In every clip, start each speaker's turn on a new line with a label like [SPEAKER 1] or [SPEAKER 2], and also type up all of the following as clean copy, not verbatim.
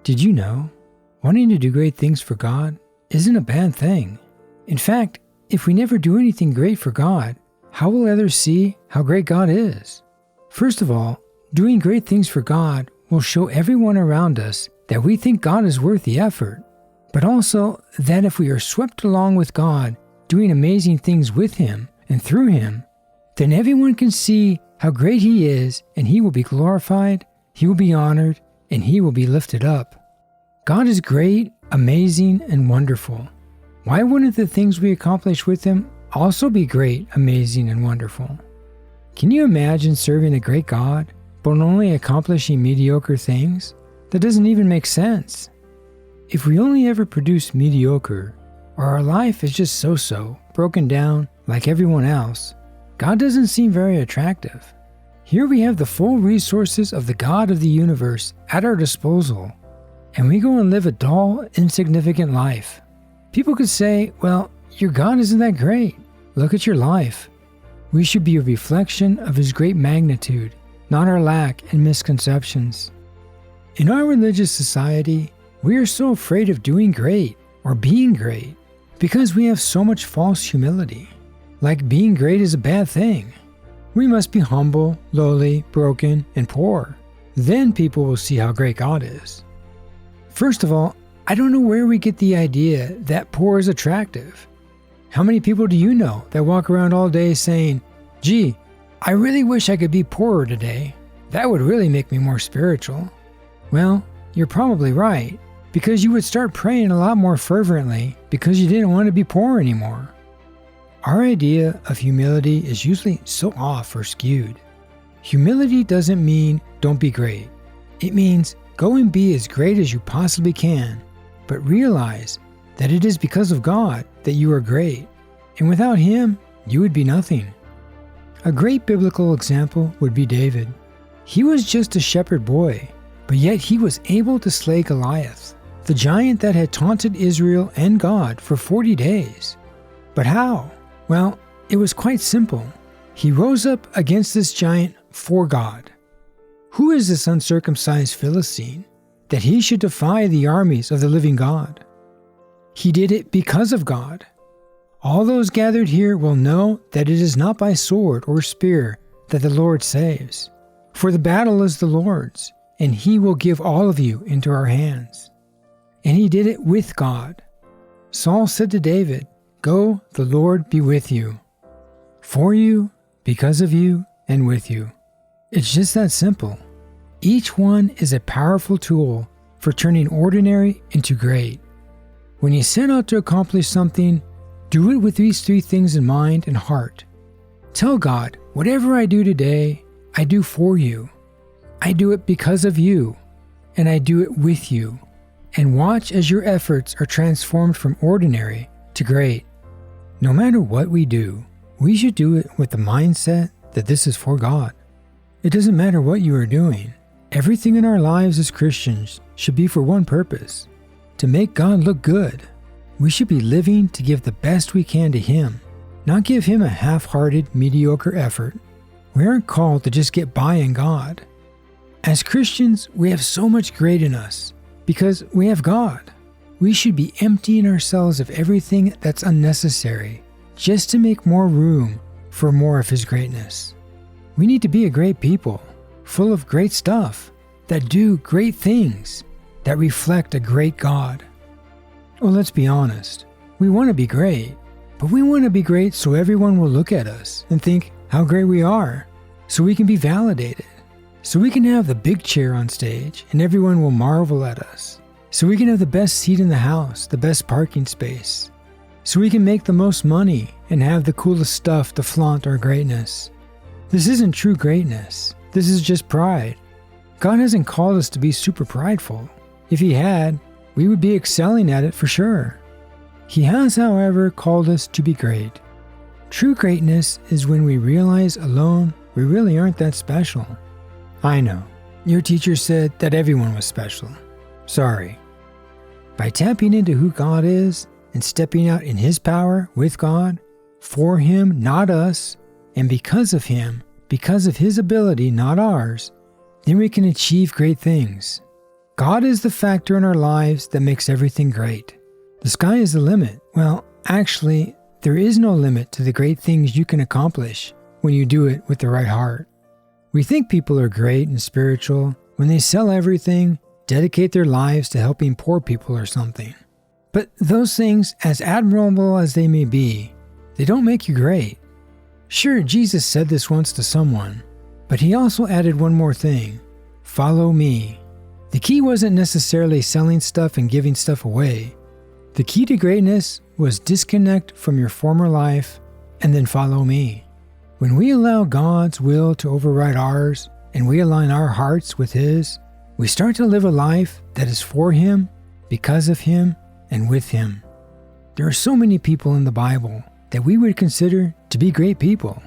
[SPEAKER 1] Did you know? Wanting to do great things for God isn't a bad thing. In fact, if we never do anything great for God, how will others see how great God is? First of all, doing great things for God will show everyone around us that we think God is worth the effort, but also that if we are swept along with God, doing amazing things with Him and through Him, then everyone can see how great He is, and He will be glorified, He will be honored, and He will be lifted up. God is great, amazing, and wonderful. Why wouldn't the things we accomplish with Him also be great, amazing, and wonderful? Can you imagine serving a great God, but only accomplishing mediocre things? That doesn't even make sense. If we only ever produce mediocre, or our life is just so-so, broken down like everyone else, God doesn't seem very attractive. Here we have the full resources of the God of the universe at our disposal, and we go and live a dull, insignificant life. People could say, well, your God isn't that great. Look at your life. We should be a reflection of His great magnitude, not our lack and misconceptions. In our religious society, we are so afraid of doing great or being great because we have so much false humility. Like being great is a bad thing. We must be humble, lowly, broken, and poor. Then people will see how great God is. First of all, I don't know where we get the idea that poor is attractive. How many people do you know that walk around all day saying, gee, I really wish I could be poorer today. That would really make me more spiritual. Well, you're probably right, because you would start praying a lot more fervently because you didn't want to be poor anymore. Our idea of humility is usually so off or skewed. Humility doesn't mean don't be great. It means go and be as great as you possibly can, but realize that it is because of God that you are great, and without Him, you would be nothing. A great biblical example would be David. He was just a shepherd boy, but yet he was able to slay Goliath, the giant that had taunted Israel and God for 40 days. But how? Well, it was quite simple. He rose up against this giant for God. Who is this uncircumcised Philistine that he should defy the armies of the living God? He did it because of God. All those gathered here will know that it is not by sword or spear that the Lord saves. For the battle is the Lord's, and He will give all of you into our hands. And he did it with God. Saul said to David, go, the Lord be with you. For you, because of you, and with you. It's just that simple. Each one is a powerful tool for turning ordinary into great. When you set out to accomplish something, do it with these three things in mind and heart. Tell God, whatever I do today, I do for you. I do it because of you, and I do it with you. And watch as your efforts are transformed from ordinary to great. No matter what we do, we should do it with the mindset that this is for God. It doesn't matter what you are doing. Everything in our lives as Christians should be for one purpose: to make God look good. We should be living to give the best we can to Him, not give Him a half-hearted, mediocre effort. We aren't called to just get by in God. As Christians, we have so much great in us because we have God. We should be emptying ourselves of everything that's unnecessary just to make more room for more of His greatness. We need to be a great people, full of great stuff, that do great things, that reflect a great God. Oh, let's be honest. We want to be great, but we want to be great so everyone will look at us and think how great we are, so we can be validated, so we can have the big chair on stage and everyone will marvel at us, so we can have the best seat in the house, the best parking space, so we can make the most money and have the coolest stuff to flaunt our greatness. This isn't true greatness. This is just pride. God hasn't called us to be super prideful. If He had, we would be excelling at it for sure. He has, however, called us to be great. True greatness is when we realize alone we really aren't that special. I know, your teacher said that everyone was special. Sorry. By tapping into who God is and stepping out in His power with God, for Him, not us, and because of Him, because of His ability, not ours, then we can achieve great things. God is the factor in our lives that makes everything great. The sky is the limit. Well, actually, there is no limit to the great things you can accomplish when you do it with the right heart. We think people are great and spiritual when they sell everything, dedicate their lives to helping poor people or something. But those things, as admirable as they may be, they don't make you great. Sure, Jesus said this once to someone, but he also added one more thing: follow me. The key wasn't necessarily selling stuff and giving stuff away. The key to greatness was disconnect from your former life and then follow me. When we allow God's will to override ours and we align our hearts with His, we start to live a life that is for Him, because of Him, and with Him. There are so many people in the Bible that we would consider to be great people.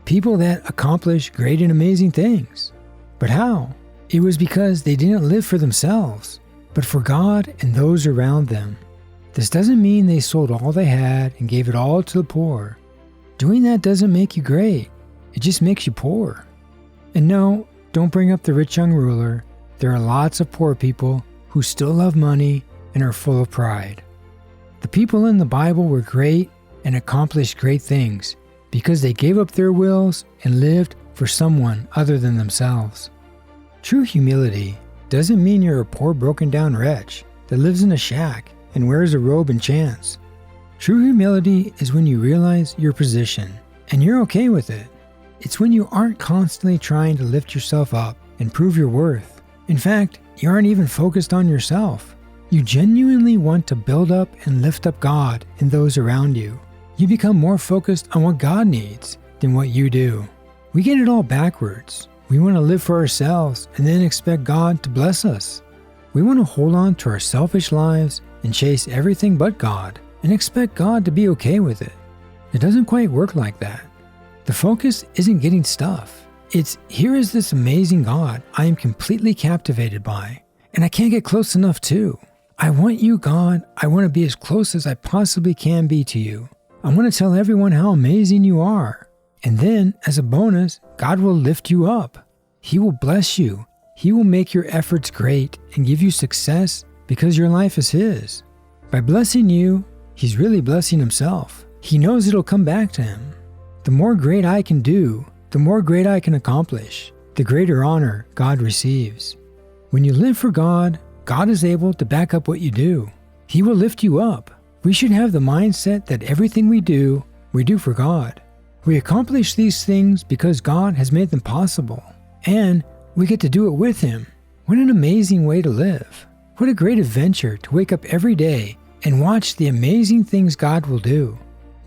[SPEAKER 1] People that accomplish great and amazing things. But how? It was because they didn't live for themselves, but for God and those around them. This doesn't mean they sold all they had and gave it all to the poor. Doing that doesn't make you great. It just makes you poor. And no, don't bring up the rich young ruler. There are lots of poor people who still love money and are full of pride. The people in the Bible were great and accomplished great things because they gave up their wills and lived for someone other than themselves. True humility doesn't mean you're a poor, broken-down wretch that lives in a shack and wears a robe and chants. True humility is when you realize your position and you're okay with it. It's when you aren't constantly trying to lift yourself up and prove your worth. In fact, you aren't even focused on yourself. You genuinely want to build up and lift up God and those around you. You become more focused on what God needs than what you do. We get it all backwards. We want to live for ourselves and then expect God to bless us. We want to hold on to our selfish lives and chase everything but God and expect God to be okay with it. It doesn't quite work like that. The focus isn't getting stuff. It's, here is this amazing God I am completely captivated by, and I can't get close enough to. I want you, God. I want to be as close as I possibly can be to you. I want to tell everyone how amazing you are. And then, as a bonus, God will lift you up. He will bless you. He will make your efforts great and give you success because your life is His. By blessing you, He's really blessing Himself. He knows it'll come back to Him. The more great I can do, the more great I can accomplish, the greater honor God receives. When you live for God, God is able to back up what you do. He will lift you up. We should have the mindset that everything we do for God. We accomplish these things because God has made them possible, and we get to do it with Him. What an amazing way to live. What a great adventure to wake up every day and watch the amazing things God will do.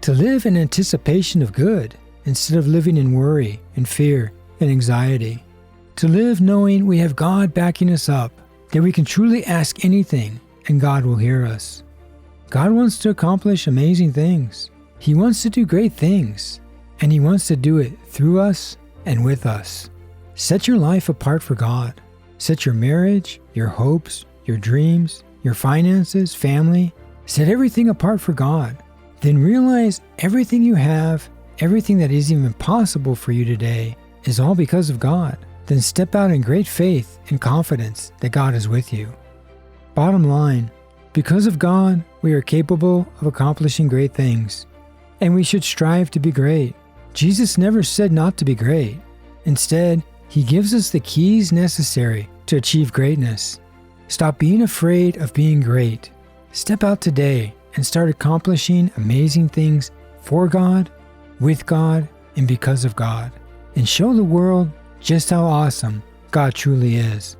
[SPEAKER 1] To live in anticipation of good instead of living in worry and fear and anxiety. To live knowing we have God backing us up, that we can truly ask anything and God will hear us. God wants to accomplish amazing things. He wants to do great things, and He wants to do it through us and with us. Set your life apart for God. Set your marriage, your hopes, your dreams, your finances, family. Set everything apart for God. Then realize everything you have, everything that is even possible for you today, is all because of God. Then step out in great faith and confidence that God is with you. Bottom line, because of God, we are capable of accomplishing great things, and we should strive to be great. Jesus never said not to be great. Instead, He gives us the keys necessary to achieve greatness. Stop being afraid of being great. Step out today and start accomplishing amazing things for God, with God, and because of God, and show the world just how awesome God truly is.